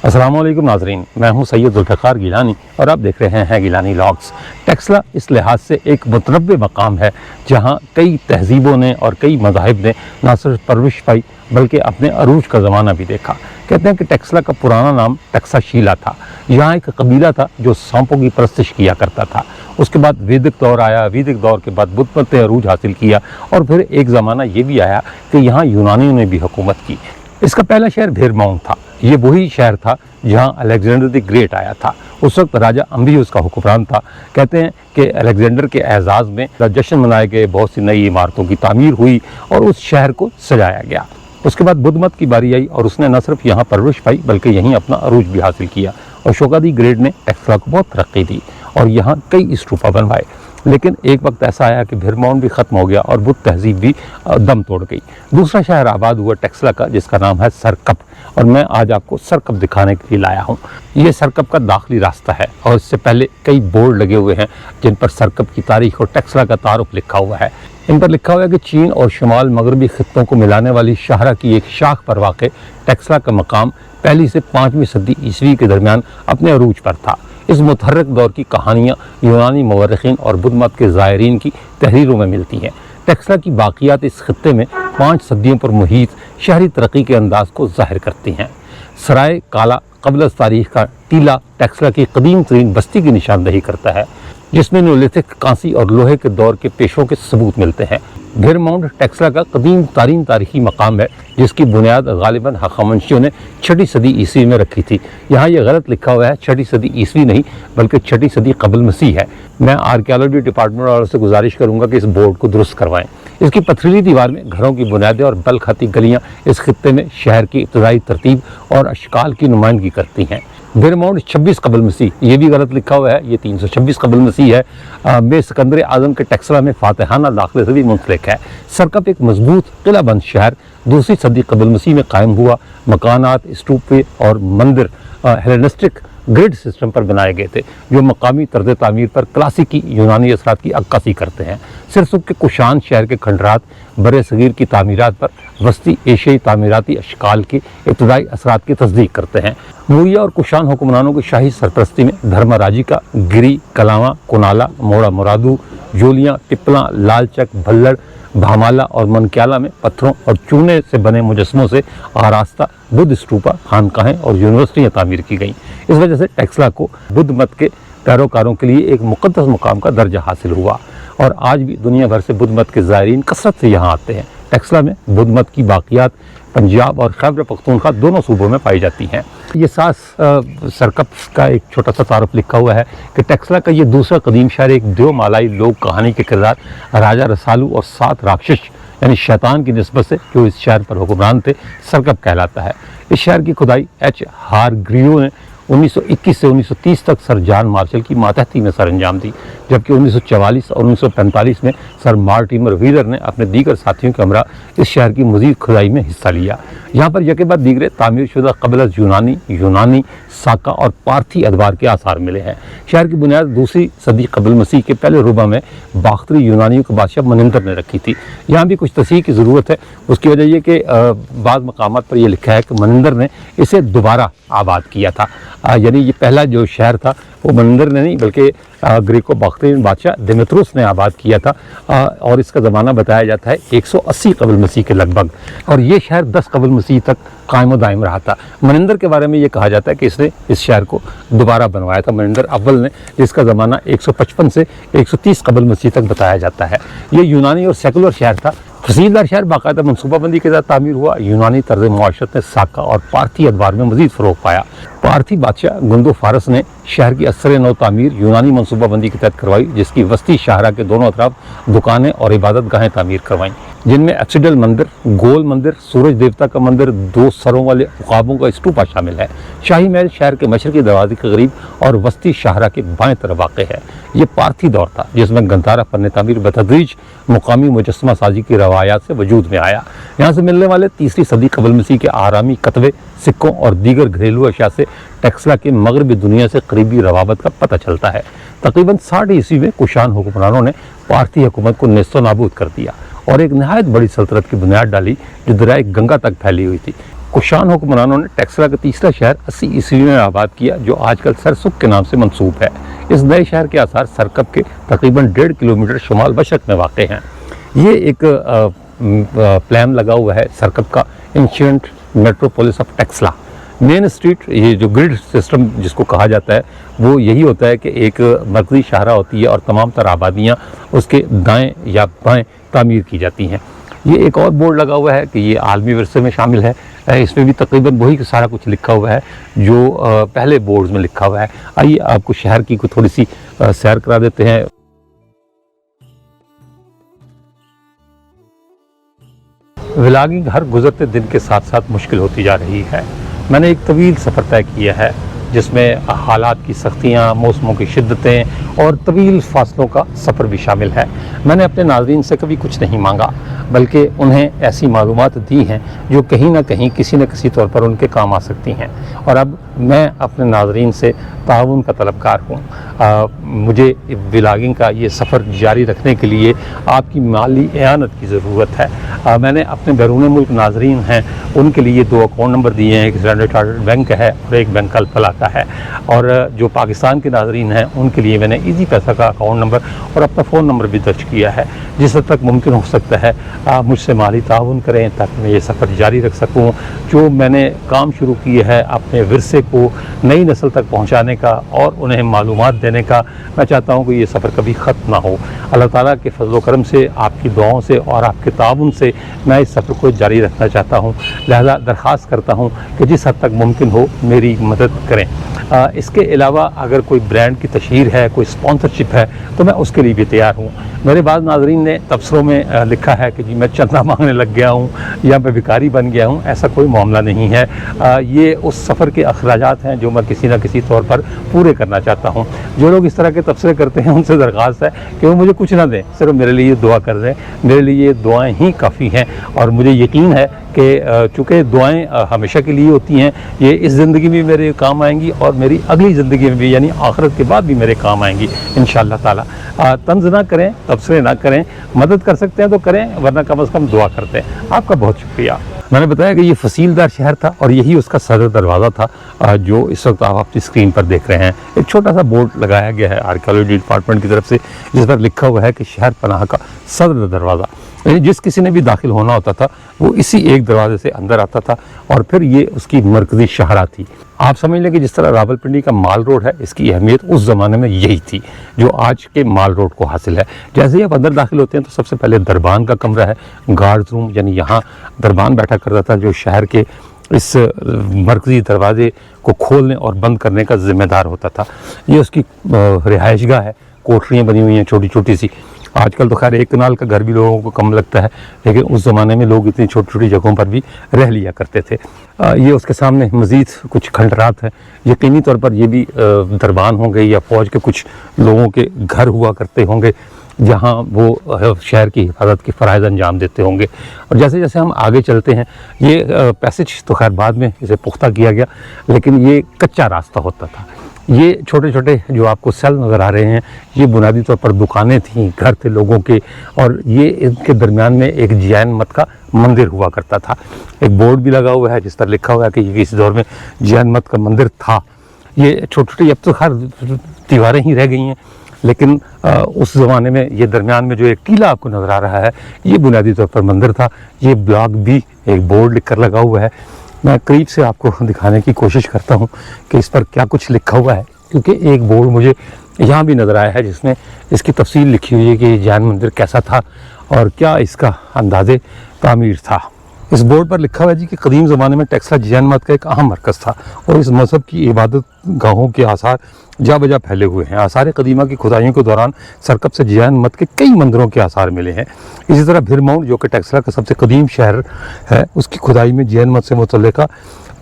अस्सलाम वालेकुम नाज़रीन, मैं हूं सैयद ज़ुल्फ़िकार गिलानी और आप देख रहे हैं गिलानी व्लॉग्स। टेक्सला इस लिहाज से एक मुतनव्वे मकाम है जहां कई तहज़ीबों ने और कई मज़ाहिब ने न सिर्फ परवरिश पाई बल्कि अपने अरूज का ज़माना भी देखा। कहते हैं कि टेक्सला का पुराना नाम टक्साशीला था। यहाँ एक कबीला था जो सांपों की परस्तिश किया करता था। उसके बाद वैदिक दौर आया, वैदिक दौर के बाद बुद्ध मत ने अरूज हासिल किया और फिर एक ज़माना ये भी आया कि यहाँ यूनानियों ने भी हुकूमत की। इसका पहला शहर भेरमाउंट था। ये वही शहर था जहाँ अलेक्जेंडर द ग्रेट आया था। उस वक्त राजा अम्बियस का हुक्मरान था। कहते हैं कि अलेक्जेंडर के एजाज़ में जश्न मनाए गए, बहुत सी नई इमारतों की तामीर हुई और उस शहर को सजाया गया। उसके बाद बुद्ध मत की बारी आई और उसने न सिर्फ यहाँ परवरिश पाई बल्कि यहीं अपना अरूज भी हासिल किया। और अशोका द ग्रेट ने टेक्सला को बहुत तरक्की दी और यहाँ कई स्तूपा बनवाए। लेकिन एक वक्त ऐसा आया कि भेरमाउंट भी ख़त्म हो गया और बुद्ध तहजीब भी दम तोड़ गई। दूसरा शहर आबाद हुआ टेक्सला का, जिसका नाम है सरकप, और मैं आज आपको सरकप दिखाने के लिए लाया हूँ। ये सरकप का दाखिली रास्ता है और इससे पहले कई बोर्ड लगे हुए हैं जिन पर सरकप की तारीख और टेक्सला का तारुफ लिखा हुआ है। इन पर लिखा हुआ है कि चीन और शुमाल मगरबी खित्तों को मिलाने वाली शाहरा की एक शाख पर वाक़ टेक्सला का मकाम 1वीं से 5वीं सदी ईस्वी के दरमियान अपने अरूज पर था। इस मुतहर्रिक दौर की कहानियाँ यूनानी मवर्रिखीन और बुद्ध मत के ज़ायरीन की तहरीरों में मिलती हैं। टेक्सला की बाक़ियात इस खित्ते में 5 सदियों पर मुहीत शहरी तरक्की के अंदाज को ज़ाहिर करती हैं। सराय काला क़ब्ल तारीख़ का टीला टेक्सला की कदीम तरीन बस्ती की निशानदही करता है, जिसमें न्योलिथिक, कांसी और लोहे के दौर के पेशों के सबूत मिलते हैं। भेरमाउंट टेक्सला का कदीम तारीन तारीखी मकाम है जिसकी बुनियाद गालिबन हख़ामनशियों ने 6वीं सदी ईस्वी में रखी थी। यहाँ ये गलत लिखा हुआ है, 6वीं सदी ईस्वी नहीं बल्कि 6वीं सदी क़ब्ल मसीह है। मैं आर्कियोलॉजी डिपार्टमेंट वालों से गुजारिश करूँगा कि इस बोर्ड को दुरुस्त करवाएं। इसकी पथरीली दीवार में घरों की बुनियादें और बल खाती गलियाँ इस खित्ते में शहर की इब्तदाई तरतीब और अशकाल की नुमाइंदगी करती हैं। भेरमाउंट 26 क़ब्ल मसीह, ये भी गलत लिखा हुआ है, ये 326 क़ब्ल मसीह है। में सिकंदर आज़म के टेक्सला में फातिहाना दाखिले से भी मुंसलिक है। सरकप एक मजबूत किलाबंद शहर 2वीं सदी क़ब्ल मसीह में कायम हुआ। मकानात, स्तूपे और मंदिर हेलेनिस्टिक ग्रिड सिस्टम पर बनाए गए थे जो मकामी तर्ज तामीर पर क्लासिकी यूनानी असरात की अक्कासी करते हैं। सिरसुक के कुशान शहर के खंडरात बरे सगीर की तामीरात पर वस्ती एशियाई तामीराती अशकाल के इब्तदाई असरात की तस्दीक करते हैं। मौर्य और कुशान हुक्मरानों की शाही सरपरस्ती में धर्मराजी का गिरी, कलावा, कुनाला, मोड़ा मुरादू, जोलियाँ, टिपला, लालचक, भल्लड़, भामाला और मनक्याला में पत्थरों और चूने से बने मुजस्मों से आरास्ता बुद्ध स्तूपा, खानकाहें और यूनिवर्सिटियाँ तामीर की गईं। इस वजह से टेक्सला को बुद्ध मत के पैरोकारों के लिए एक मुक़द्दस मुकाम का दर्जा हासिल हुआ और आज भी दुनिया भर से बुद्ध मत के ज़ायरीन कसरत से यहाँ आते हैं। टेक्सला में बुद्ध मत की बाक़ियात पंजाब और खैबर पख्तूनख्वा दोनों सूबों में पाई जाती हैं। ये सास सरकप का एक छोटा सा तारुफ लिखा हुआ है कि टेक्सला का ये दूसरा कदीम शहर एक देवमालाई लोक कहानी के किरदार राजा रसालू और 7 राक्षस यानी शैतान की निस्बत से जो इस शहर पर हुक्मरान थे सरकप कहलाता है। इस शहर की खुदाई एच हारग्रीव ने 1921 से 1930 तक सर जॉन मार्शल की मातहती में सर अंजाम दी, जबकि 1944 और 1945 में सर मार्टिमर व्हीलर ने अपने दीगर साथियों के हमरा इस शहर की मज़ीद खुदाई में हिस्सा लिया। यहाँ पर यके बाद दीगरे तामीर शुदा क़ब्ल यूनानी, साका और पार्थी अदवार के आसार मिले हैं। शहर की बुनियाद 2वीं सदी क़ब्ल मसीह के पहले रुबा में बाख्तरी यूनानियों के बादशाह मनिंदर ने रखी थी। यहाँ भी कुछ तसीह की ज़रूरत है। उसकी वजह यह कि बाद मकामात पर यह लिखा है कि मनिंदर ने इसे दोबारा आबाद किया था। यानी ये पहला जो शहर था वो मनिंदर ने नहीं बल्कि ग्रीको बाख्तरीन बादशाह देमेत्रुस ने आबाद किया था और इसका ज़माना बताया जाता है 180 क़ब्ल मसीह के लगभग, और ये शहर 10 क़ब्ल मसीह तक कायम दायम रहा था। मनिंदर के बारे में ये कहा जाता है कि इसने इस शहर को दोबारा बनवाया था, मनिंदर अव्वल ने, जिसका ज़माना 155 से 130 क़ब्ल मसीह तक बताया जाता है। ये यूनानी और सेकुलर शहर था। तहसीलदार शहर बाकायदा मनसूबाबंदी के साथ तामीर हुआ। यूनानी तर्ज मुआशरत ने साका और पार्थी अदवार में मज़ीद फ़रोग़ पाया। पार्थी बादशाह गुंदो फारस ने शहर की असर नौ तामीर यूनानी मनसूबाबंदी के तहत करवाई, जिसकी वस्ती शाहरा के दोनों अतराफ दुकानें और इबादत गाहें तामीर करवाईं, जिनमें एक्सीडल मंदिर, गोल मंदिर, सूरज देवता का मंदिर, 2 सरों वाले उकाबों का स्तूपा शामिल है। शाही महल शहर के मशरक़ी दरवाजे के करीब और वस्ती शाहरा के बाएं तरफ वाक़ है। ये पार्थी दौर था जिसमें गंधारा फन तामीर बतदरीज मुकामी मुजस्समा साजी की रवायात से वजूद में आया। यहाँ से मिलने वाले 3री सदी क़ब्ल मसीह के आरामी कतबे, सिक्कों और दीगर घरेलू अशिया से टेक्सला के मगरबी दुनिया से करीबी रवाबत का पता चलता है। तकरीबन 60 ईस्वी में कुशान हुक्मरानों ने पार्थी हुकूमत को नेस्तो नाबूद कर दिया और एक नहायत बड़ी सल्तनत की बुनियाद डाली जो दरियाए गंगा तक फैली हुई थी। कुशान हुक्मरानों ने टेक्सला का तीसरा शहर 80 ईस्वी में आबाद किया, जो आजकल सरसुख के नाम से मंसूब है। इस नए शहर के आसार सरकप के तकरीबन 1.5 किलोमीटर शुमाल मशरक में वाक़ हैं। ये एक प्लान लगा हुआ है सरकप का, ancient metropolis of Taxila. Main street, ये जो ग्रिड सिस्टम जिसको कहा जाता है, वो यही होता है कि एक मरकज़ी शाहरा होती है और तमाम तर आबादियाँ उसके दाएं या बाएं तामीर की जाती हैं। ये एक और बोर्ड लगा हुआ है कि ये आलमी विरसे में शामिल है। इसमें भी तकरीबन वही सारा कुछ लिखा हुआ है जो पहले बोर्ड्स में लिखा हुआ है। आइए आपको शहर की थोड़ी सी सैर करा देते हैं। व्लॉगिंग हर गुजरते दिन के साथ साथ मुश्किल होती जा रही है। मैंने एक तवील सफ़र तय किया है जिसमें हालात की सख्तियाँ, मौसमों की शिद्दतें और तवील फासलों का सफ़र भी शामिल है। मैंने अपने नाज़रीन से कभी कुछ नहीं मांगा, बल्कि उन्हें ऐसी मालूमात दी हैं जो कहीं ना कहीं किसी न किसी तौर पर उनके काम आ सकती हैं। और अब मैं अपने नाज़रीन से ताउन का तलबकार हूँ। मुझे व्लॉगिंग का ये सफ़र जारी रखने के लिए आपकी माली एआनत की ज़रूरत है। मैंने अपने बैरून मुल्क नाज़रीन हैं उनके लिए 2 अकाउंट नंबर दिए हैं, एक स्टैंडर्ड चार्टर्ड बैंक का है और एक बैंक अल-फलाह का है। और जो पाकिस्तान के नाज़रीन हैं उनके लिए मैंने ईजी पैसा का अकाउंट नंबर और अपना फ़ोन नंबर भी दर्ज किया है। जिस हद तक मुमकिन हो सकता है आप मुझसे माली ताउन करें ताकि मैं ये सफ़र जारी रख सकूँ। जो मैंने काम शुरू किए है अपने विरसे को नई नस्ल तक पहुँचाने का और उन्हें मालूमात देने का, मैं चाहता हूँ कि ये सफ़र कभी ख़त्म ना हो। अल्लाह ताला के फजल करम से, आपकी दुआओं से और आपके ताउन से मैं इस सफ़र को जारी रखना चाहता हूँ। लिहाजा दरख्वास्त करता हूँ कि जिस हद तक मुमकिन हो मेरी मदद करें। इसके अलावा अगर कोई ब्रांड की तशहीर है, कोई स्पॉन्सरशिप है, तो मैं उसके लिए भी तैयार हूँ। मेरे बाद नाज़रीन ने तबसरों में लिखा है कि जी मैं चंदा मांगने लग गया हूँ या मैं भिखारी बन गया हूँ। ऐसा कोई मामला नहीं है। ये उस सफ़र के अखराजात हैं जो मैं किसी न किसी तौर पर पूरे करना चाहता हूँ। जो लोग इस तरह के तबसरे करते हैं उनसे दरख्वास्त है कि वो मुझे कुछ ना दें, सिर्फ मेरे लिए दुआ कर दें। मेरे लिए ये दुआएँ ही काफ़ी हैं और मुझे यकीन है कि चूँकि दुआएँ हमेशा के लिए होती हैं, ये इस ज़िंदगी में मेरे काम आएंगी और मेरी अगली ज़िंदगी में भी, यानी आखिरत के बाद भी मेरे काम आएंगी इंशाअल्लाह ताला। तंज़ ना करें, तबसरे ना करें, मदद कर सकते हैं तो करें, वरना कम से कम दुआ करते हैं। आपका बहुत शुक्रिया। मैंने बताया कि ये फसीलदार शहर था और यही उसका सदर दरवाज़ा था जो इस वक्त आप अपनी स्क्रीन पर देख रहे हैं। एक छोटा सा बोर्ड लगाया गया है आर्कियोलॉजी डिपार्टमेंट की तरफ से जिस पर लिखा हुआ है कि शहर पनाह का सदर दरवाज़ा। यानी जिस किसी ने भी दाखिल होना होता था वो इसी एक दरवाजे से अंदर आता था और फिर ये उसकी मरकज़ी शाहरा थी। आप समझ लें कि जिस तरह रावलपिंडी का माल रोड है, इसकी अहमियत उस ज़माने में यही थी जो आज के माल रोड को हासिल है। जैसे ही आप अंदर दाखिल होते हैं तो सबसे पहले दरबान का कमरा है, गार्ड्स रूम, यानी यहाँ दरबान बैठा करता था जो शहर के इस मरकज़ी दरवाजे को खोलने और बंद करने का ज़िम्मेदार होता था। ये उसकी रिहाइशगाह है, कोठरियाँ बनी हुई हैं छोटी छोटी सी। आजकल तो खैर एक कनाल का घर भी लोगों को कम लगता है, लेकिन उस ज़माने में लोग इतनी छोटी छोटी जगहों पर भी रह लिया करते थे। ये उसके सामने मज़ीद कुछ खंडरात हैं। यकीनी तौर पर ये भी दरबान होंगे या फ़ौज के कुछ लोगों के घर हुआ करते होंगे जहाँ वो शहर की हिफाजत के फ़राइज़ अंजाम देते होंगे। और जैसे जैसे हम आगे चलते हैं, ये पैसेज तो खैर बाद में इसे पुख्ता किया गया, लेकिन ये कच्चा रास्ता होता था। ये छोटे छोटे जो आपको सेल नज़र आ रहे हैं, ये बुनियादी तौर पर दुकानें थीं, घर थे लोगों के, और ये इनके दरमियान में एक जैन मत का मंदिर हुआ करता था। एक बोर्ड भी लगा हुआ है जिस पर लिखा हुआ है कि ये इस दौर में जैन मत का मंदिर था। ये छोटी छोटी अब तो खैर दीवारें ही रह गई हैं, लेकिन उस ज़माने में ये दरमियान में जो एक टीला आपको नज़र आ रहा है, ये बुनियादी तौर पर मंदिर था। ये ब्लॉक भी एक बोर्ड लिख कर लगा हुआ है। मैं करीब से आपको दिखाने की कोशिश करता हूँ कि इस पर क्या कुछ लिखा हुआ है, क्योंकि एक बोर्ड मुझे यहाँ भी नज़र आया है जिसमें इसकी तफसील लिखी हुई है कि जैन मंदिर कैसा था और क्या इसका अंदाज़े तामीर था। इस बोर्ड पर लिखा हुआ है जी कि कदीम ज़माने में टेक्सला जैन मत का एक अहम मरकज़ था और इस मज़हब की इबादत गाहों के आसार जा बजा फैले हुए हैं। आसार कदीमा की खुदाइयों के दौरान सरकप से जैन मत के कई मंदिरों के आसार मिले हैं। इसी तरह भिरमौंड जो कि टेक्सला का सबसे कदीम शहर है, उसकी खुदाई में जैन मत से मुतल्लिका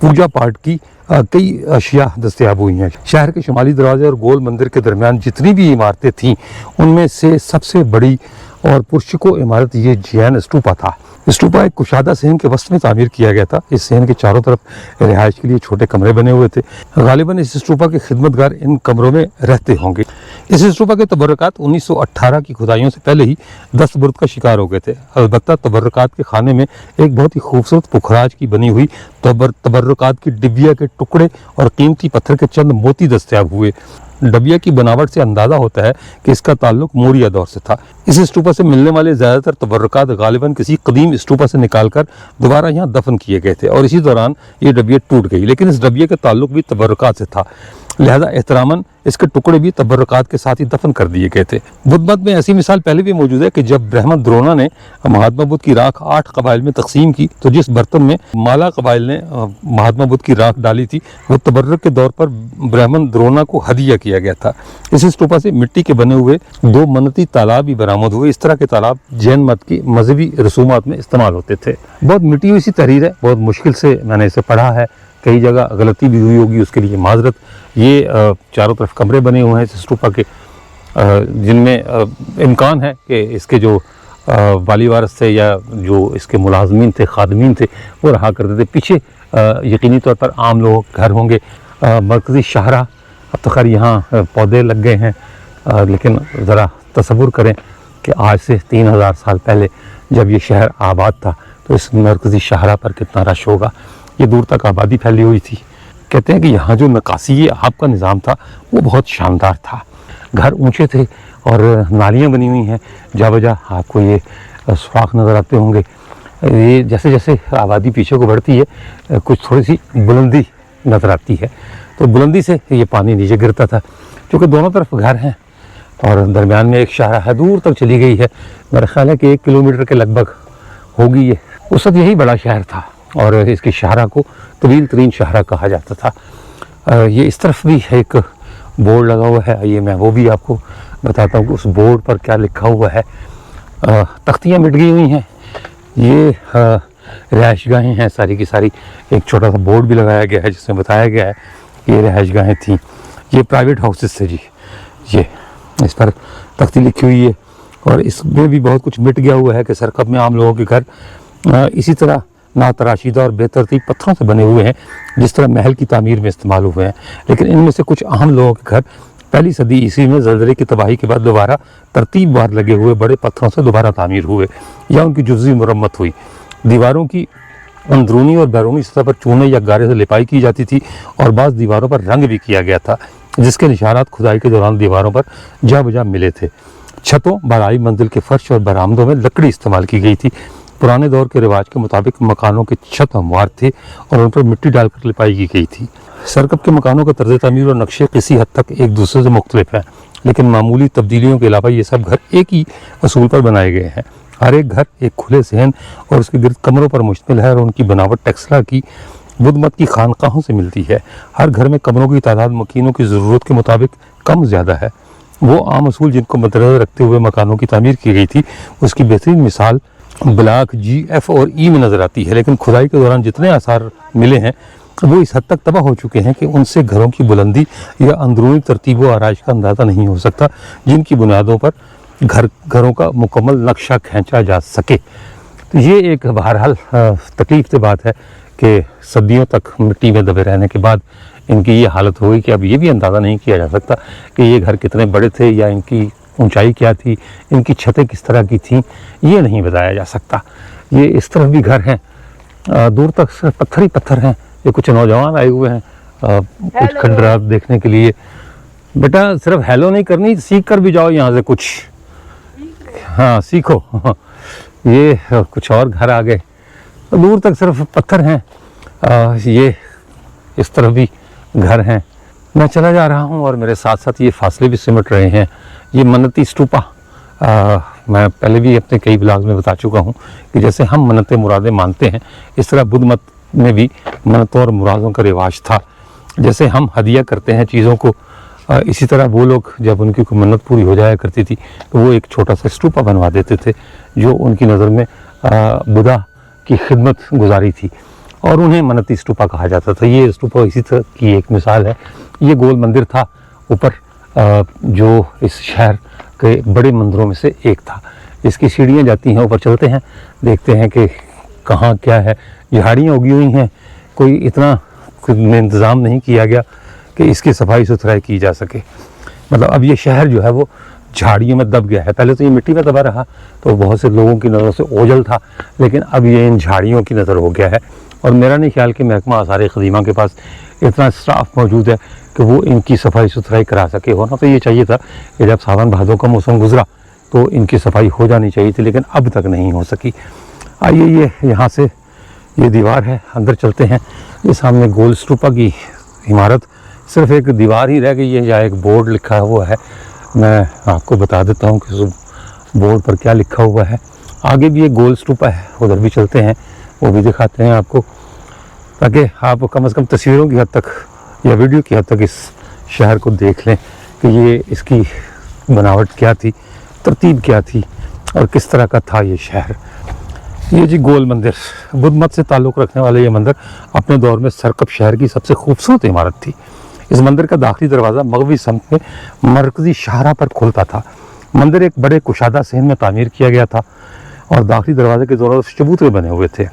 पूजा पाठ की कई अशिया दस्तयाब हुई हैं। शहर के शुमाली दरवाजे और गोल मंदिर के दरमियान जितनी भी इमारतें थीं, उनमें से सबसे बड़ी और पुरशिको इमारत ये जैन स्तूपा था। स्टूपा एक कुशादा सहन के वस्त में तामीर किया गया था। इस सहन के चारों तरफ रिहाइश के लिए छोटे कमरे बने हुए थे। गालिबन इस स्टूपा के खिदमतगार इन कमरों में रहते होंगे। इस स्टूपा के तबर्रकात 1918 की खुदाइयों से पहले ही दस्त बुर्द का शिकार हो गए थे। अलबत्ता तबर्रकात के खाने में एक बहुत ही खूबसूरत पुखराज की बनी हुई तबर्रकात की डिबिया के टुकड़े और कीमती पत्थर के चंद मोती दस्तयाब हुए। डबिया की बनावट से अंदाजा होता है कि इसका ताल्लुक मौर्य दौर से था। इस स्टूपा से मिलने वाले ज़्यादातर तबर्रकात गालिबन किसी कदीम स्टूपा से निकालकर दोबारा यहाँ दफन किए गए थे और इसी दौरान ये डबिया टूट गई, लेकिन इस डबिया का ताल्लुक भी तबर्रकात से था, लिहाजा एहतरामन इसके टुकड़े भी तबर्रकात के साथ ही दफन कर दिए गए थे। बुद्ध मत में ऐसी मिसाल पहले भी मौजूद है कि जब ब्राह्मण द्रोणा ने महात्मा बुद्ध की राख 8 कबाइल में तकसीम की तो जिस बर्तन में माला कबाइल ने महात्मा बुद्ध की राख डाली थी वो तबर्रुक के दौर पर ब्राह्मण द्रोणा को हदिया किया गया था। इस स्तूपा से मिट्टी के बने हुए 2 मन्नती तालाब भी बरामद हुए। इस तरह के तालाब जैन मत की मजहबी रसूमात में इस्तेमाल होते थे। बहुत मिट्टी हुई सी तहरीर है, बहुत मुश्किल से मैंने इसे पढ़ा है, कई जगह गलती भी हुई होगी, उसके लिए माजरत। ये चारों तरफ कमरे बने हुए हैं इस स्टूपा के, जिनमें इम्कान है कि इसके जो वाली वारस थे या जो इसके मुलाजमीन थे, खादमीन थे, वो रहा करते थे। पीछे यकीनी तौर पर आम लोगों के घर होंगे। मरकज़ी शाहरा, अब तो खैर यहाँ पौधे लग गए हैं, लेकिन ज़रा तसव्वुर करें कि आज से 3000 साल पहले जब ये शहर आबाद था तो इस मरकज़ी शाहरा पर कितना रश होगा। ये दूर तक आबादी फैली हुई थी। कहते हैं कि यहाँ जो नक्काशी आब का निज़ाम था वो बहुत शानदार था। घर ऊंचे थे और नालियाँ बनी हुई हैं, जा बजा आपको ये सुराख नज़र आते होंगे। ये जैसे जैसे आबादी पीछे को बढ़ती है कुछ थोड़ी सी बुलंदी नज़र आती है, तो बुलंदी से ये पानी नीचे गिरता था। क्योंकि दोनों तरफ घर हैं और दरमियान में एक शाहरा है, दूर तक चली गई है। मेरा ख्याल है कि 1 किलोमीटर के लगभग होगी ये। उस वक्त यही बड़ा शहर था और इसकी शाहरा को तवील तरीन शाहरा कहा जाता था। ये इस तरफ भी एक बोर्ड लगा हुआ है, ये मैं वो भी आपको बताता हूँ कि उस बोर्ड पर क्या लिखा हुआ है। तख्तियाँ मिट गई हुई हैं। ये रिहाइशगाहें हैं सारी की सारी। एक छोटा सा बोर्ड भी लगाया गया है जिसमें बताया गया है कि ये रिहाइशगाहें थीं। ये प्राइवेट हाउसेस थे जी। ये इस पर तख्ती लिखी हुई है और इसमें भी बहुत कुछ मिट गया हुआ है कि सरकब में आम लोगों के घर इसी तरह ना तराशीदा और बेतरतीब पत्थरों से बने हुए हैं जिस तरह महल की तामीर में इस्तेमाल हुए हैं। लेकिन इनमें से कुछ अहम लोगों के घर 1ली सदी ईस्वी में ज़लज़ले की तबाही के बाद दोबारा तरतीब वार लगे हुए बड़े पत्थरों से दोबारा तामीर हुए या उनकी जुज़वी मुरम्मत हुई। दीवारों की अंदरूनी और बैरूनी सतह पर चूने या गारे से लिपाई की जाती थी और बाज़ दीवारों पर रंग भी किया गया था जिसके निशानात खुदाई के दौरान दीवारों पर जा बजा मिले थे। छतों, बारहवीं मंजिल के फर्श और बरामदों में लकड़ी इस्तेमाल की गई थी। पुराने दौर के रिवाज के मुताबिक मकानों के छत हमवार थे और उन पर मिट्टी डालकर लिपाई की गई थी। सरकब के मकानों का तर्ज तामीर और नक्शे किसी हद तक एक दूसरे से मुख्तलिफ हैं, लेकिन मामूली तब्दीलियों के अलावा ये सब घर एक ही असूल पर बनाए गए हैं। हर एक घर एक खुले सहन और उसके गिर्द कमरों पर मुश्तमिल है और उनकी बनावट टेक्सला की बुद्ध मत की खानकाहों से मिलती है। हर घर में कमरों की तादाद मकीनों की ज़रूरत के मुताबिक कम ज़्यादा है। वो आम असूल जिनको मद्देनज़र रखते हुए मकानों की तामीर की गई थी उसकी बेहतरीन मिसाल ब्लॉक G, F और E में नज़र आती है। लेकिन खुदाई के दौरान जितने आसार मिले हैं वो इस हद तक तबाह हो चुके हैं कि उनसे घरों की बुलंदी या अंदरूनी तरतीब व आराइश का अंदाज़ा नहीं हो सकता जिनकी बुनियादों पर घरों का मुकम्मल नक्शा खींचा जा सके। तो ये एक बहरहाल तकलीफ से बात है कि सदियों तक मिट्टी में दबे रहने के बाद इनकी ये हालत हो गई कि अब ये भी अंदाज़ा नहीं किया जा सकता कि ये घर कितने बड़े थे या इनकी ऊंचाई क्या थी, इनकी छतें किस तरह की थीं, ये नहीं बताया जा सकता। ये इस तरफ भी घर हैं, दूर तक सिर्फ पत्थर ही पत्थर हैं। ये कुछ नौजवान आए हुए हैं कुछ खंडरात देखने के लिए। बेटा सिर्फ हेलो नहीं करनी, सीख कर भी जाओ यहाँ से कुछ। हाँ सीखो। ये कुछ और घर आ गए, दूर तक सिर्फ पत्थर हैं। ये इस तरफ भी घर हैं। मैं चला जा रहा हूँ और मेरे साथ साथ ये फासले भी सिमट रहे हैं। ये मन्नती स्टूपा, मैं पहले भी अपने कई ब्लॉग्स में बता चुका हूँ कि जैसे हम मन्नतें मुरादें मानते हैं इस तरह बुद्ध मत में भी मन्नतों और मुरादों का रिवाज था। जैसे हम हदिया करते हैं चीज़ों को, इसी तरह वो लोग जब उनकी कोई मन्नत पूरी हो जाया करती थी तो वो एक छोटा सा स्टूपा बनवा देते थे जो उनकी नज़र में बुद्धा की खिदमत गुजारी थी और उन्हें मन्नती स्टूपा कहा जाता था। ये स्टूपा इसी तरह की एक मिसाल है। ये गोल मंदिर था ऊपर जो इस शहर के बड़े मंदिरों में से एक था। इसकी सीढ़ियाँ जाती हैं ऊपर, चलते हैं देखते हैं कि कहाँ क्या है। झाड़ियाँ उगी हुई हैं, कोई इतना इंतज़ाम नहीं किया गया कि इसकी सफाई सुथराई की जा सके। मतलब अब ये शहर जो है वो झाड़ियों में दब गया है। पहले तो ये मिट्टी में दबा रहा तो बहुत से लोगों की नज़रों से ओझल था, लेकिन अब ये इन झाड़ियों की नज़र हो गया है। और मेरा नहीं ख्याल कि महकमा आसार क़दीमा के पास इतना स्टाफ मौजूद है कि वो इनकी सफाई सुथराई करा सके। होना तो ये चाहिए था कि जब सावन भादों का मौसम गुजरा तो इनकी सफाई हो जानी चाहिए थी, लेकिन अब तक नहीं हो सकी। आइए ये यहाँ से ये दीवार है, अंदर चलते हैं। ये सामने गोल स्तूपा की इमारत, सिर्फ एक दीवार ही रह गई है या एक बोर्ड लिखा हुआ है। मैं आपको बता देता हूँ कि उस बोर्ड पर क्या लिखा हुआ है। आगे भी एक गोल स्तूपा है, उधर भी चलते हैं, वो भी दिखाते हैं आपको, ताकि आप कम से कम तस्वीरों की हद तक या वीडियो की हद तक इस शहर को देख लें कि ये इसकी बनावट क्या थी, तरतीब क्या थी और किस तरह का था ये शहर। ये जी गोल मंदिर, बुद्ध मत से ताल्लुक़ रखने वाले ये मंदिर अपने दौर में सरकप शहर की सबसे खूबसूरत इमारत थी। इस मंदिर का दाखिली दरवाज़ा मगवी समत में मरकज़ी शाहरा पर खुलता था। मंदिर एक बड़े कुशादा सहन में तामीर किया गया था और दाखिली दरवाजे के दोनों चबूतरे बने हुए थे।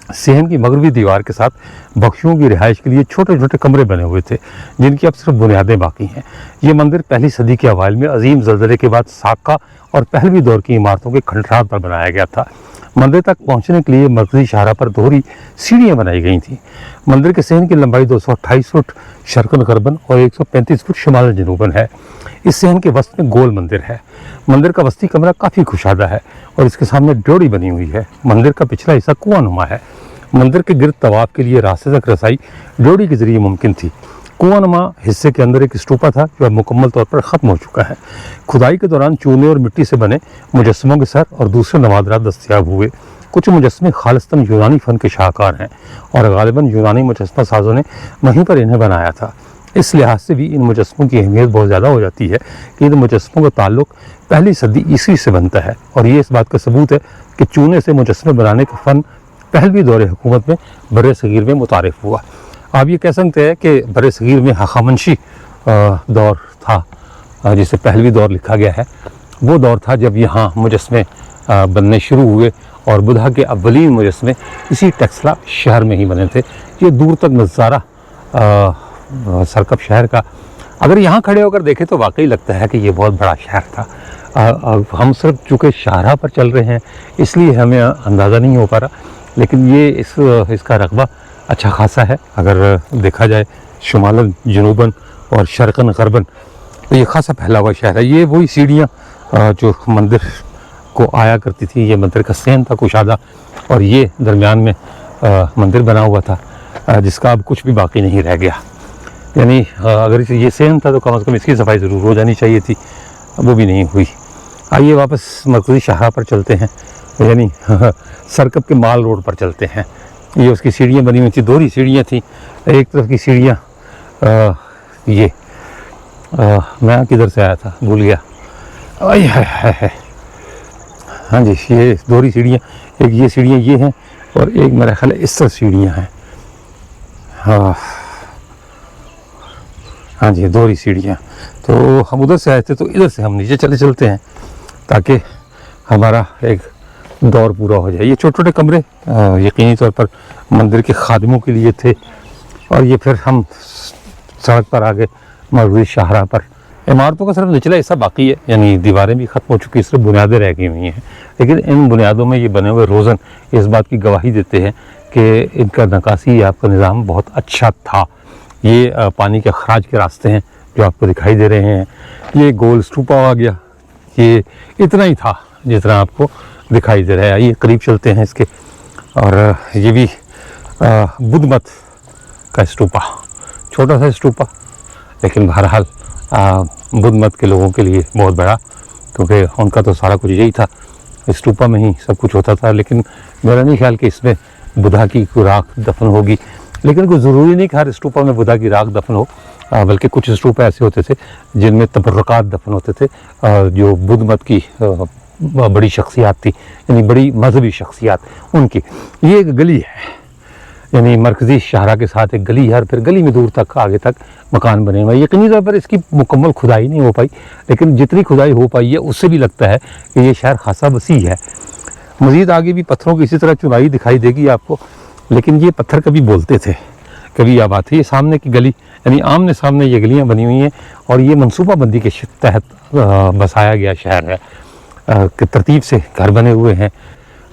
सहन की मगरबी दीवार के साथ बख्शियों की रिहाइश के लिए छोटे छोटे कमरे बने हुए थे, जिनकी अब सिर्फ बुनियादें बाकी हैं। ये मंदिर पहली सदी के अवाइल में अजीम ज़लज़ले के बाद साका और पहलवी दौर की इमारतों के खंडरात पर बनाया गया था। मंदिर तक पहुंचने के लिए मरकज़ी शाहरा पर दोहरी सीढ़ियाँ बनाई गई थीं। मंदिर के सहन की लंबाई 228 फुट शर्कन गरबन और 135 फुट शुमाल जनूबन है। इस सहन के वस्त में गोल मंदिर है। मंदिर का वस्ती कमरा काफ़ी खुशादा है और इसके सामने ड्योढ़ी बनी हुई है। मंदिर का पिछला हिस्सा कुआं नुमा है। मंदिर के गिर्द तवाफ के लिए रास्ते तक रसाई ड्योढ़ी के जरिए मुमकिन थी। कुआं नुमा हिस्से के अंदर एक स्तूपा था जो अब मुकम्मल तौर पर ख़त्म हो चुका है। खुदाई के दौरान चूने और मिट्टी से बने मुजस्समों के सर और दूसरे नवादरात दस्तयाब हुए। कुछ मुजस्समे खालिस्तन यूनानी फ़न के शाहकार हैं और गालिबन यूनानी मुजस्समा साजों ने वहीं पर इन्हें बनाया था। इस लिहाज से भी इन मुजस्समों की अहमियत बहुत ज़्यादा हो जाती है कि इन मुजस्समों का ताल्लुक़ पहली सदी ईस्वी से बनता है, और ये इस बात का सबूत है कि चूने से मुजस्समे बनाने का फ़न पहलवी दौर हुकूमत में बर सग़ीर में मुतारिफ़ हुआ। आप ये कह सकते हैं कि बर सग़ीर में हख़ामनशी दौर था, जिसे पहलवी दौर लिखा गया है। वो दौर था जब यहाँ मुजस्समे बनने शुरू हुए और बुधा के अव्वलीन मुजस्समे इसी टेक्सला शहर में ही बने थे। ये दूर तक नज़ारा सरकप शहर का अगर यहाँ खड़े होकर देखें तो वाकई लगता है कि ये बहुत बड़ा शहर था। हम सिर्फ चूँकि शाहरा पर चल रहे हैं इसलिए हमें अंदाज़ा नहीं हो पा रहा, लेकिन ये इसका रकबा अच्छा खासा है। अगर देखा जाए शुमालन जनूबन और शर्कन गरबन तो ये खासा फैला हुआ शहर है। ये वही सीढ़ियाँ जो मंदिर को आया करती थी। ये मंदिर का सहन था कुशादा और ये दरमियान में मंदिर बना हुआ था जिसका अब कुछ भी बाकी नहीं रह गया। यानी अगर ये सहन था तो कम से कम इसकी सफाई ज़रूर हो जानी चाहिए थी, वो भी नहीं हुई। आइए वापस मरकज़ी शाहरा पर चलते हैं, यानी सरकप के माल रोड पर चलते हैं। ये उसकी सीढ़ियाँ बनी हुई थी, दोहरी सीढ़ियाँ थी। एक तरफ की सीढ़ियाँ मैं किधर से आया था भूल गया। है हाँ जी, ये दोहरी सीढ़ियाँ, एक ये सीढ़ियाँ ये हैं और एक मेरा ख्याल है इस तरफ सीढ़ियाँ हैं। हाँ जी, दोहरी सीढ़ियाँ। तो हम उधर से आए थे तो इधर से हम नीचे चलते हैं ताकि हमारा एक दौर पूरा हो जाए। ये छोटे छोटे कमरे यकीनी तौर पर मंदिर के खादिमों के लिए थे और ये फिर हम सड़क पर आ गए मरकज़ी शाहरा पर। इमारतों का सिर्फ निचला हिस्सा बाकी है, यानी दीवारें भी ख़त्म हो चुकी हैं, सिर्फ बुनियादें रह गई हुई हैं। लेकिन इन बुनियादों में ये बने हुए रोज़न इस बात की गवाही देते हैं कि इनका नक्काशी आपका निज़ाम बहुत अच्छा था। ये पानी के अखराज के रास्ते हैं जो आपको दिखाई दे रहे हैं। ये गोल स्तूपा आ गया, ये इतना ही था जितना आपको दिखाई दे रहा है। ये करीब चलते हैं इसके, और ये भी बुद्ध मत का स्तूपा, छोटा सा स्तूपा, लेकिन बहरहाल बुद्ध मत के लोगों के लिए बहुत बड़ा, क्योंकि उनका तो सारा कुछ यही था, स्तूपा में ही सब कुछ होता था। लेकिन मेरा नहीं ख्याल कि इसमें बुद्धा की कोई राख दफन होगी, लेकिन कोई ज़रूरी नहीं कि हर स्तूपा में बुद्धा की राख दफन हो, बल्कि कुछ स्तूपा ऐसे होते थे जिनमें तबर्रुकात दफन होते थे जो बुद्ध मत की बड़ी शख्सियात थी, यानी बड़ी मजहबी शख्सियात उनकी। ये एक गली है, यानी मरकज़ी शाहरा के साथ एक गली है और फिर गली में दूर तक आगे तक मकान बने हुए हैं। यकीनी तौर पर इसकी मुकम्मल खुदाई नहीं हो पाई, लेकिन जितनी खुदाई हो पाई है उससे भी लगता है कि ये शहर खासा वसी है। मज़ीद आगे भी पत्थरों की इसी तरह चुनाई दिखाई देगी आपको, लेकिन ये पत्थर कभी बोलते थे, कभी आबाद थे। ये सामने की गली यानी आमने सामने ये गलियाँ बनी हुई हैं और ये मनसूबा बंदी के तहत बसाया गया शहर है कि तरतीब से घर बने हुए हैं,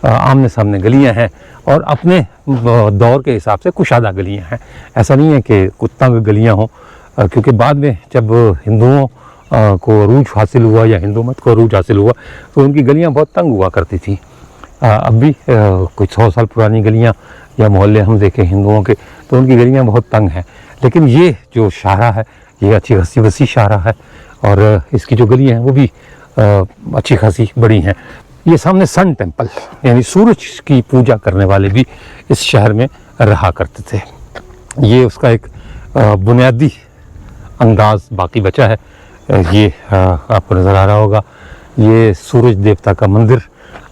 आमने सामने गलियां हैं और अपने दौर के हिसाब से कुशादा गलियां हैं। ऐसा नहीं है कि कुछ तंग गलियां हों, क्योंकि बाद में जब हिंदुओं को अरूज हासिल हुआ या हिंदू मत को अरूज हासिल हुआ तो उनकी गलियां बहुत तंग हुआ करती थी। अब भी कुछ 100 साल पुरानी गलियां या मोहल्ले हम देखें हिंदुओं के तो उनकी गलियां बहुत तंग हैं, लेकिन ये जो शाहरा है ये अच्छी खासी वसी शाहरा है और इसकी जो गलियां हैं वो भी अच्छी खासी बड़ी हैं। ये सामने सन टेम्पल यानी सूरज की पूजा करने वाले भी इस शहर में रहा करते थे। ये उसका एक बुनियादी अंदाज बाकी बचा है। ये आपको नज़र आ रहा होगा, ये सूरज देवता का मंदिर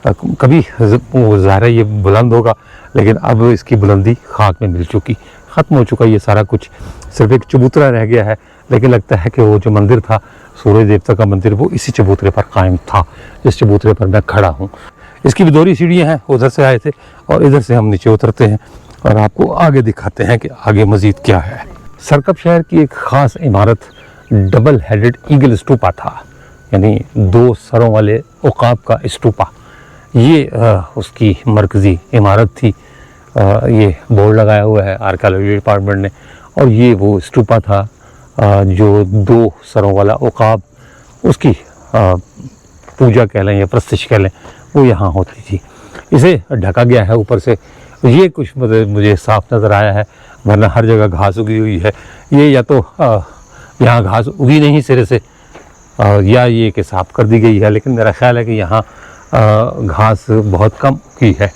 कभी ज़ाहिर है ये बुलंद होगा, लेकिन अब इसकी बुलंदी खाक में मिल चुकी, ख़त्म हो चुका ये सारा कुछ, सिर्फ एक चबूतरा रह गया है। लेकिन लगता है कि वो जो मंदिर था सूरज देवता का मंदिर वो इसी चबूतरे पर कायम था, जिस चबूतरे पर मैं खड़ा हूँ। इसकी भी दोहरी सीढ़ियाँ हैं, उधर से आए थे और इधर से हम नीचे उतरते हैं और आपको आगे दिखाते हैं कि आगे मज़ीद क्या है। सरकप शहर की एक ख़ास इमारत डबल हेडेड ईगल स्टूपा था, यानी 2 सरों वाले उकाब का स्टूपा। ये उसकी मरकज़ी इमारत थी। ये बोर्ड लगाया हुआ है आर्कियोलॉजी डिपार्टमेंट ने, और ये वो स्टूपा था जो 2 सरों वाला उकाब, उसकी पूजा कह लें या प्रस्तिश कह लें, वो यहाँ होती थी। इसे ढका गया है ऊपर से, ये कुछ मुझे साफ नज़र आया है, वरना हर जगह घास उगी हुई है। ये या तो यहाँ घास उगी नहीं सिरे से या ये कि साफ कर दी गई है, लेकिन मेरा ख्याल है कि यहाँ घास बहुत कम की है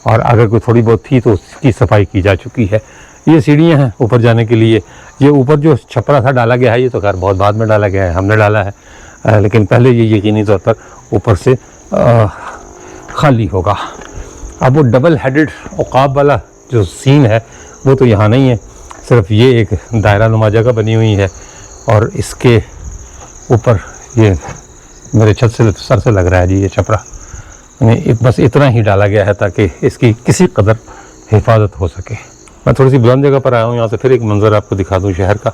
और अगर कोई थोड़ी बहुत थी तो उसकी सफाई की जा चुकी है। ये सीढ़ियाँ हैं ऊपर जाने के लिए। ये ऊपर जो छपरा था डाला गया है, ये तो खैर बहुत बाद में डाला गया है, हमने डाला है, लेकिन पहले ये यकीनी तौर पर ऊपर से खाली होगा। अब वो डबल हेडेड उकाब वाला जो सीन है वो तो यहाँ नहीं है, सिर्फ ये एक दायरा नुमा जगह बनी हुई है और इसके ऊपर ये मेरे छत से सर से लग रहा है जी ये छपरा, यानी बस इतना ही डाला गया है ताकि इसकी किसी कदर हिफाजत हो सके। मैं थोड़ी सी बुलंद जगह पर आया हूँ, यहाँ से फिर एक मंज़र आपको दिखा दूँ शहर का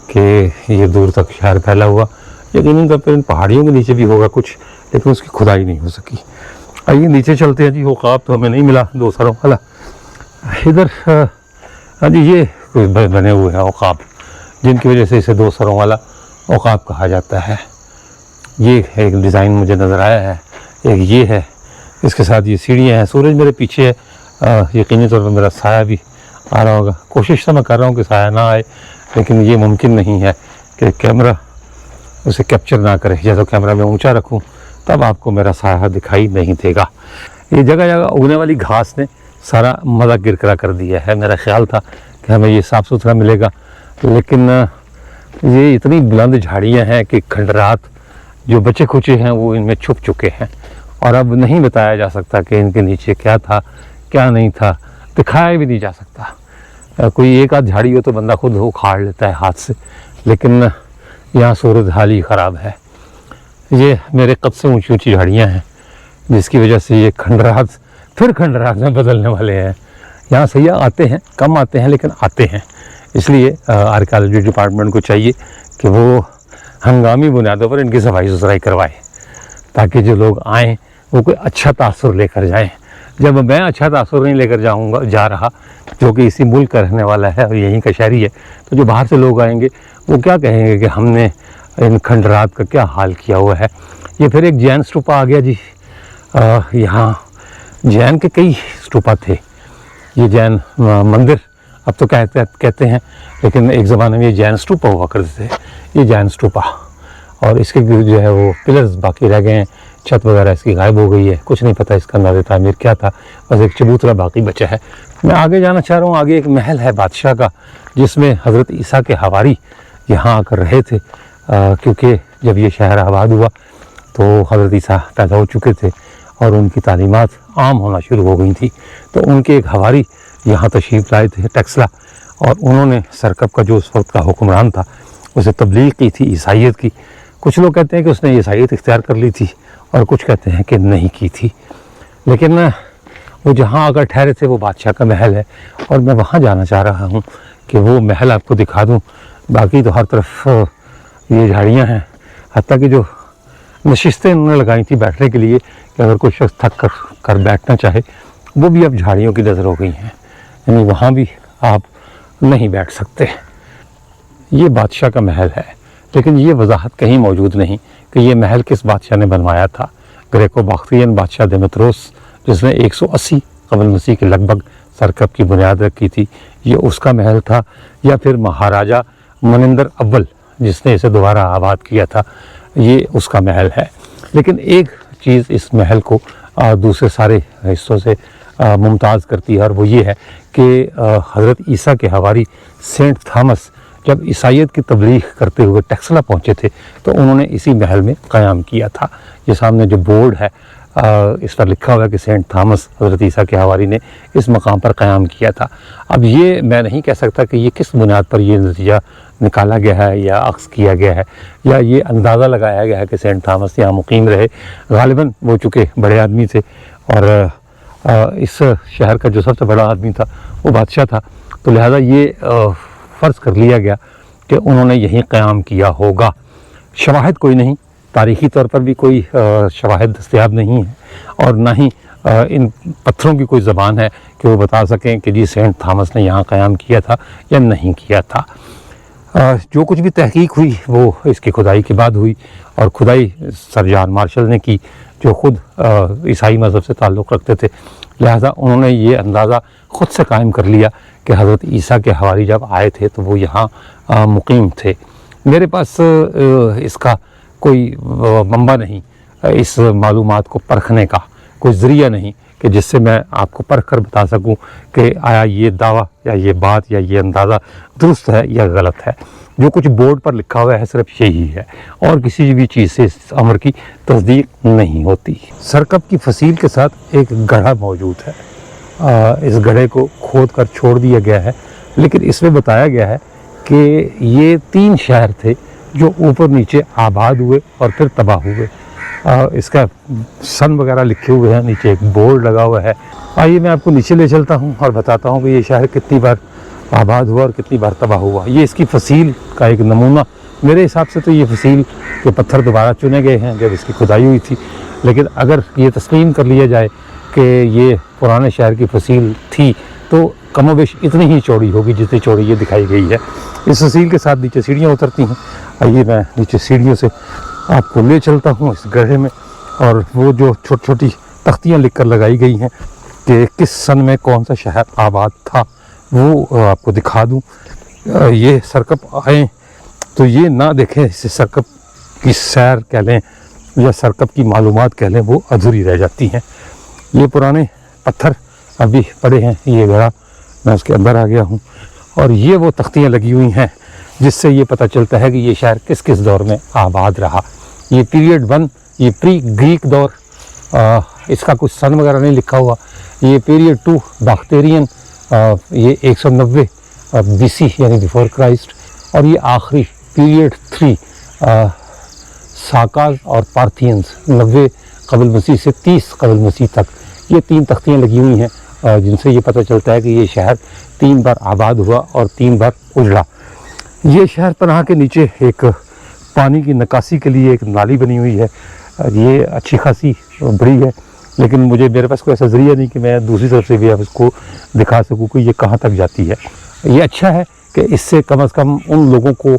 कि ये दूर तक शहर फैला हुआ। यकीनन तौर पर इन पहाड़ियों के नीचे भी होगा कुछ, लेकिन उसकी खुदाई नहीं हो सकी। आइए नीचे चलते हैं जी। उकाब तो हमें नहीं मिला 2 सरों वाला। इधर हाँ जी ये बने हुए हैं उकाब, जिनकी वजह से इसे 2 सरों वाला उकाब कहा जाता है। ये एक डिज़ाइन मुझे नज़र आया है, एक ये है, इसके साथ ये सीढ़ियाँ हैं। सूरज मेरे पीछे है, यकीनी तौर पर मेरा साया भी आ रहा होगा। कोशिश तो मैं कर रहा हूँ कि साया ना आए, लेकिन ये मुमकिन नहीं है कि कैमरा उसे कैप्चर ना करे। या तो कैमरा में ऊंचा रखूँ तब आपको मेरा साया दिखाई नहीं देगा। ये जगह जगह उगने वाली घास ने सारा मज़ा किरकिरा कर दिया है। मेरा ख्याल था कि हमें ये साफ़ सुथरा मिलेगा, लेकिन ये इतनी बुलंद झाड़ियाँ हैं कि खंडरात जो बचे खुचे हैं वो इनमें छुप चुके हैं और अब नहीं बताया जा सकता कि इनके नीचे क्या था क्या नहीं था, दिखाया भी नहीं जा सकता। कोई एक आध झाड़ी हो तो बंदा खुद उखाड़ लेता है हाथ से, लेकिन यहाँ सूरत हाल ही ख़राब है। ये मेरे कद से ऊंची ऊंची झाड़ियाँ हैं, जिसकी वजह से ये खंडरात फिर खंडरात में बदलने वाले हैं। यहाँ सैयाह आते हैं, कम आते हैं लेकिन आते हैं, इसलिए आर्कियोलॉजी डिपार्टमेंट को चाहिए कि वो हंगामी बुनियादों पर इनकी सफाई सुथराई करवाए, ताकि जो लोग आएँ वो कोई अच्छा तासुर लेकर जाएँ। जब मैं अच्छा तासुर नहीं लेकर जा रहा, जो कि इसी मुल्क का रहने वाला है और यहीं का शहरी है, तो जो बाहर से लोग आएंगे वो क्या कहेंगे कि हमने इन खंडरात का क्या हाल किया हुआ है। ये फिर एक जैन स्तूपा आ गया जी। यहाँ जैन के कई स्तूपा थे। ये जैन मंदिर अब तो कहते हैं, लेकिन एक ज़माने में ये जैन स्तूपा हुआ करते थे। ये जैन स्तूपा, और इसके जो है वो पिलर्स बाकी रह गए हैं, छत वगैरह इसकी गायब हो गई है, कुछ नहीं पता इसका अंदाज़ तामीर क्या था, बस एक चबूतरा बाकी बचा है। मैं आगे जाना चाह रहा हूँ। आगे एक महल है बादशाह का, जिसमें हज़रत ईसा के हवारी यहाँ आकर रहे थे, क्योंकि जब ये शहर आबाद हुआ तो हज़रत ईसा पैदा हो चुके थे और उनकी तालीमात आम होना शुरू हो गई थी। तो उनके एक हवारी यहाँ तशरीफ़ लाए थे टेक्सला, और उन्होंने सरकप का जो उस वक्त का हुक्मरान था उसे तबलीग की थी ईसाइयत की। कुछ लोग कहते हैं कि उसने ईसाइयत इख्तियार कर ली थी और कुछ कहते हैं कि नहीं की थी। लेकिन वो जहाँ आकर ठहरे थे वो बादशाह का महल है, और मैं वहाँ जाना चाह रहा हूँ कि वो महल आपको दिखा दूँ। बाकी तो हर तरफ ये झाड़ियाँ हैं, हत्ता कि जो नशिस्तें उन्होंने लगाई थी बैठने के लिए कि अगर कोई शख्स थक कर बैठना चाहे, वो भी अब झाड़ियों की नज़र हो गई हैं, यानी वहाँ भी आप नहीं बैठ सकते। ये बादशाह का महल है, लेकिन ये वजाहत कहीं मौजूद नहीं कि ये महल किस बादशाह ने बनवाया था। ग्रेको बाक्ट्रियन बादशाह देमेत्रोस, जिसने 180 क़ब्ल मसीह के लगभग सरकप की बुनियाद रखी थी, ये उसका महल था, या फिर महाराजा मनिंदर अव्वल जिसने इसे दोबारा आबाद किया था, ये उसका महल है। लेकिन एक चीज़ इस महल को दूसरे सारे हिस्सों से मुमताज़ करती है, और वो ये है कि हज़रत ईसा के हवारी सेंट थॉमस जब ईसाइयत की तबलीग करते हुए टेक्सला पहुँचे थे तो उन्होंने इसी महल में क़याम किया था। ये सामने जो बोर्ड है इस पर लिखा हुआ है कि सेंट थॉमस हज़रत ईसा के हवारी ने इस मकाम पर क़याम किया था। अब ये मैं नहीं कह सकता कि ये किस बुनियाद पर ये नतीजा निकाला गया है या अक्स किया गया है, या ये अंदाज़ा लगाया गया है कि सेंट थॉमस यहाँ मुकीम रहे। गालिबन वो चूँकि बड़े आदमी थे, और इस शहर का जो सबसे बड़ा आदमी था वो बादशाह था, तो लिहाजा ये फ़र्ज़ कर लिया गया कि उन्होंने यहीं क़याम किया होगा। शवाहिद कोई नहीं, तारीख़ी तौर पर भी कोई शवाहिद दस्तयाब नहीं है, और ना ही इन पत्थरों की कोई ज़बान है कि वो बता सकें कि जी सेंट थॉमस ने यहाँ क़याम किया था या नहीं किया था। जो कुछ भी तहकीक हुई वो इसकी खुदाई के बाद हुई, और खुदाई सर जॉन मार्शल ने की जो ख़ुद ईसाई मज़हब से ताल्लुक़ रखते थे। लिहाजा उन्होंने ये अंदाज़ा ख़ुद से कायम कर लिया कि हज़रत ईसा के हवारी जब आए थे तो वो यहाँ मुकीम थे। मेरे पास इसका कोई मंबा नहीं, इस मालूमात को परखने का कोई ज़रिया नहीं कि जिससे मैं आपको परख कर बता सकूं कि आया ये दावा या ये बात या ये अंदाज़ा दुरुस्त है या गलत है। जो कुछ बोर्ड पर लिखा हुआ है सिर्फ यही है, और किसी भी चीज़ से इस अमर की तस्दीक नहीं होती। सरकप की फसील के साथ एक गड्ढा मौजूद है, इस गड्ढे को खोद कर छोड़ दिया गया है, लेकिन इसमें बताया गया है कि ये 3 शहर थे जो ऊपर नीचे आबाद हुए और फिर तबाह हुए। इसका सन वगैरह लिखे हुए हैं, नीचे एक बोर्ड लगा हुआ है। आइए मैं आपको नीचे ले चलता हूँ और बताता हूँ कि ये शहर कितनी बार आबाद हुआ और कितनी बार तबाह हुआ। ये इसकी फसील का एक नमूना, मेरे हिसाब से तो ये फसील के पत्थर दोबारा चुने गए हैं जब इसकी खुदाई हुई थी, लेकिन अगर ये तस्लीम कर लिया जाए कि ये पुराने शहर की फसील थी तो कमोबेश इतनी ही चौड़ी होगी जितनी चौड़ी ये दिखाई गई है। इस फसील के साथ नीचे सीढ़ियाँ उतरती हैं। आइए मैं नीचे सीढ़ियों से आपको ले चलता हूँ इस गड्ढे में, और वो जो छोटी छोटी तख्तियाँ लिख कर लगाई गई हैं कि किस सन में कौन सा शहर आबाद था वो आपको दिखा दूँ। ये सरकप आएँ तो ये ना देखें, इसे सरकप की सैर कह लें या सरकप की मालूमात कह लें वो अधूरी रह जाती हैं। ये पुराने पत्थर अभी पड़े हैं, ये गड्ढा, मैं उसके अंदर आ गया हूँ, और ये वो तख्तियाँ लगी हुई हैं जिससे ये पता चलता है कि ये शहर किस किस दौर में आबाद रहा। ये पीरियड 1, ये प्री ग्रीक दौर, इसका कुछ सन वगैरह नहीं लिखा हुआ। ये पीरियड 2 बाख्तेरियन, ये 190 BC यानी बिफोर क्राइस्ट, और ये आखिरी पीरियड 3 साकाज और पार्थियंस 90 क़ब्ल मसीह से 30 क़ब्ल मसीह तक। ये 3 तख्तियाँ लगी हुई हैं जिनसे ये पता चलता है कि ये शहर 3 बार आबाद हुआ और 3 बार उजड़ा। ये शहर पनाह के नीचे एक पानी की निकासी के लिए एक नाली बनी हुई है। ये अच्छी खासी बड़ी है, लेकिन मेरे पास कोई ऐसा ज़रिया नहीं कि मैं दूसरी तरफ से भी अब इसको दिखा सकूँ कि ये कहाँ तक जाती है। ये अच्छा है कि इससे कम से कम उन लोगों को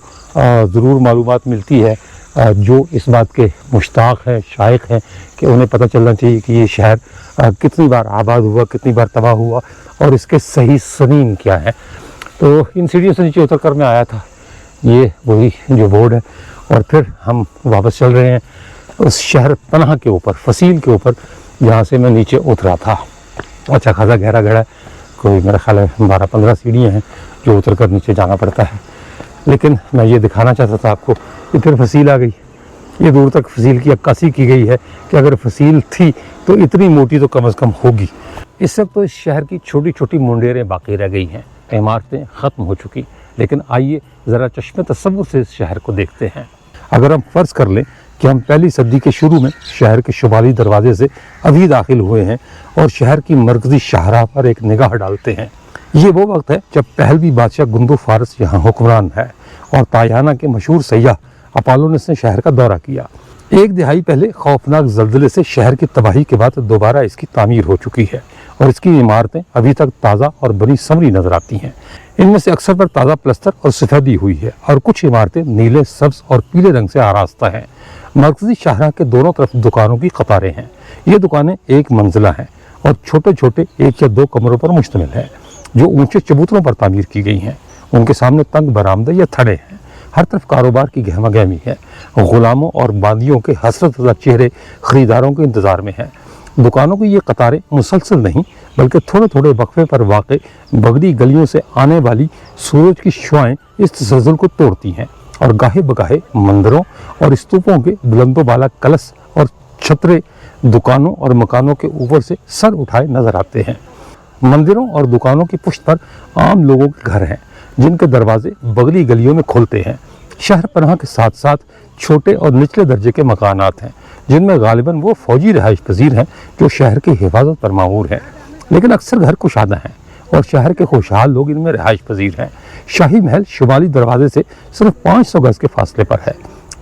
ज़रूर मालूमात मिलती है जो इस बात के मुश्ताक हैं, शायक हैं, कि उन्हें पता चलना चाहिए कि ये शहर कितनी बार आबाद हुआ, कितनी बार तबाह हुआ, और इसके सही सनीन क्या है। तो इन सीढ़ियों से नीचे उतर कर मैं आया था, ये वही जो बोर्ड है, और फिर हम वापस चल रहे हैं उस शहर पनाह के ऊपर, फसील के ऊपर, जहाँ से मैं नीचे उतरा था। अच्छा खासा गहरा गड्ढा है, कोई मेरा ख्याल है 12-15 सीढ़ियाँ हैं जो उतर कर नीचे जाना पड़ता है। लेकिन मैं ये दिखाना चाहता था आपको कि फिर फसील आ गई। ये दूर तक फसील की अक्कासी की गई है कि अगर फसील थी तो इतनी मोटी तो कम से कम होगी। इस वक्त तो इस शहर की छोटी छोटी मुंडेरें बाकी रह गई हैं, इमारतें ख़त्म हो चुकी। लेकिन आइए ज़रा चश्मे तसव्वुर से इस शहर को देखते हैं। अगर हम फ़र्ज़ कर लें कि हम पहली सदी के शुरू में शहर के शुमाली दरवाजे से अभी दाखिल हुए हैं और शहर की मरकज़ी शाहराह पर एक निगाह डालते हैं, ये वो वक्त है जब पहलवी बादशाह गुंदो फारस यहाँ हुक्मरान है और तायाना के मशहूर सैयाह अपोलोनिस ने शहर का दौरा किया। एक दिहाई पहले खौफनाक ज़ल्ज़ले से शहर की तबाही के बाद दोबारा इसकी तामीर हो चुकी है और इसकी इमारतें अभी तक ताज़ा और बनी संवरी नज़र आती हैं। इनमें से अक्सर पर ताज़ा प्लस्तर और सफ़ेदी हुई है और कुछ इमारतें नीले, सब्ज़ और पीले रंग से आरास्ता हैं। मरकज़ी शाहराह के दोनों तरफ दुकानों की कतारें हैं। ये दुकानें एक मंजिला हैं और छोटे छोटे 1 या 2 कमरों पर मुश्तमिल है जो ऊंचे चबूतरों पर तामीर की गई हैं। उनके सामने तंग बरामदे या थड़े हैं। हर तरफ कारोबार की गहमा गहमी है। गुलामों और बांदियों के हसरत चेहरे खरीदारों के इंतज़ार में हैं। दुकानों की ये कतारें मुसलसल नहीं बल्कि थोड़े थोड़े वक्फे पर वाक़ बगड़ी गलियों से आने वाली सूरज की शुआएं इस तसलसल को तोड़ती हैं और गाहे बगाहे मंदिरों और स्तूपों के बुलंदो बाला कलश और छतरे दुकानों और मकानों के ऊपर से सर उठाए नजर आते हैं। मंदिरों और दुकानों की पुष्ट पर आम लोगों के घर हैं जिनके दरवाजे बगली गलियों में खुलते हैं। शहर पनाह के साथ साथ छोटे और निचले दर्जे के मकानात हैं जिनमें गालिबन वो फौजी रिहाइश पजीर हैं जो शहर की हिफाजत पर मामूर हैं, लेकिन अक्सर घर कुशादा हैं और शहर के खुशहाल लोग इनमें रिहाइश पजीर हैं। शाही महल शुमाली दरवाजे से सिर्फ 500 गज के फासले पर है।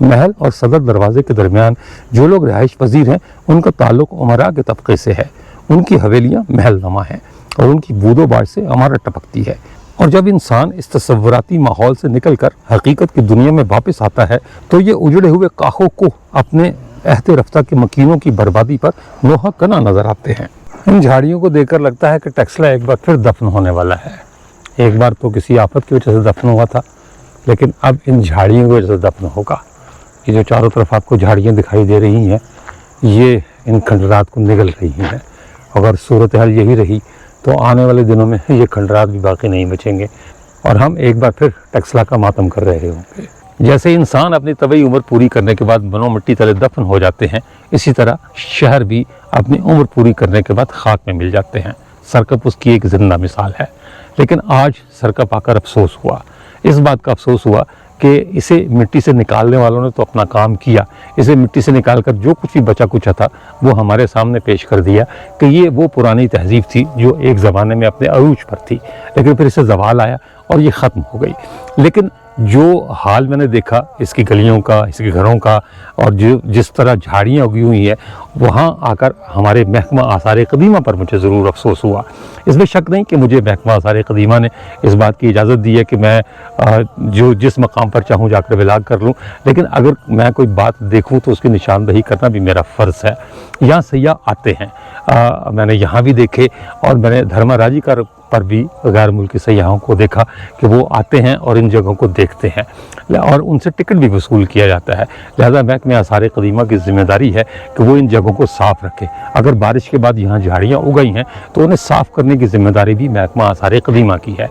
महल और सदर दरवाजे के दरमियान जो लोग रिहाइश पजीर हैं उनका ताल्लुक उमरा के तबके से है। उनकी हवेलियाँ महल नमा हैं और उनकी बूदोबाश से इमारत टपकती है। और जब इंसान इस तसव्वुराती माहौल से निकलकर हकीकत की दुनिया में वापस आता है तो ये उजड़े हुए काखों को अपने अहते रफ्ता के मकीनों की बर्बादी पर लोहा कना नजर आते हैं। इन झाड़ियों को देखकर लगता है कि टेक्सला एक बार फिर दफन होने वाला है। एक बार तो किसी आफत की वजह से दफन हुआ था, लेकिन अब इन झाड़ियों की वजह से दफन होगा। ये जो चारों तरफ आपको झाड़ियाँ दिखाई दे रही हैं, ये इन खंडरात को निगल रही हैं। अगर सूरत हाल यही रही तो आने वाले दिनों में ये खंडरात भी बाकी नहीं बचेंगे और हम एक बार फिर टेक्सला का मातम कर रहे होंगे। जैसे इंसान अपनी तबई उम्र पूरी करने के बाद बनो मिट्टी तले दफन हो जाते हैं, इसी तरह शहर भी अपनी उम्र पूरी करने के बाद खाक में मिल जाते हैं। सरकप उसकी एक जिंदा मिसाल है। लेकिन आज सरकप आकर अफसोस हुआ, इस बात का अफसोस हुआ कि इसे मिट्टी से निकालने वालों ने तो अपना काम किया। इसे मिट्टी से निकालकर जो कुछ भी बचा कुचा था वो हमारे सामने पेश कर दिया कि ये वो पुरानी तहजीब थी जो एक ज़माने में अपने अरूज पर थी, लेकिन फिर इसे ज़वाल आया और ये ख़त्म हो गई। लेकिन जो हाल मैंने देखा इसकी गलियों का, इसके घरों का, और जो जिस तरह झाड़ियाँ उगी हुई है, वहाँ आकर हमारे महकमा आसार क़दीमा पर मुझे ज़रूर अफसोस हुआ। इसमें शक नहीं कि मुझे महकमा आसार क़दीमा ने इस बात की इजाज़त दी है कि मैं जो जिस मकाम पर चाहूँ जाकर विलाग कर लूँ, लेकिन अगर मैं कोई बात देखूँ तो उसकी निशानदही करना भी मेरा फ़र्ज़ है। यहाँ सयाह आते हैं, मैंने यहाँ भी देखे और मैंने धर्मराजी पर भी गैर मुल्की सयाहों को देखा कि वो आते हैं और इन जगहों को देखते हैं और उनसे टिकट भी वसूल किया जाता है। लिहाजा महकमे आसार क़दीमा की जिम्मेदारी है कि वो इन जगहों को साफ़ रखे। अगर बारिश के बाद यहाँ झाड़ियाँ उग गई हैं तो उन्हें साफ़ करने की जिम्मेदारी भी महकमा आसार क़दीमा की है।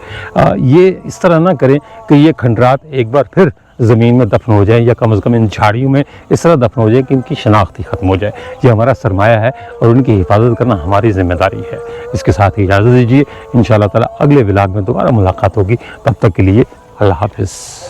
ये इस तरह ना करें कि ये खंडरात एक बार फिर ज़मीन में दफन हो जाए, या कम से कम इन झाड़ियों में इस तरह दफन हो जाए कि इनकी शनाख्त ही ख़त्म हो जाए। ये हमारा सरमाया है और उनकी हिफाजत करना हमारी ज़िम्मेदारी है। इसके साथ ही इजाज़त दीजिए, इंशाअल्लाह ताला अगले व्लॉग में दोबारा मुलाकात होगी। तब तक के लिए अल्लाह हाफ़िज़।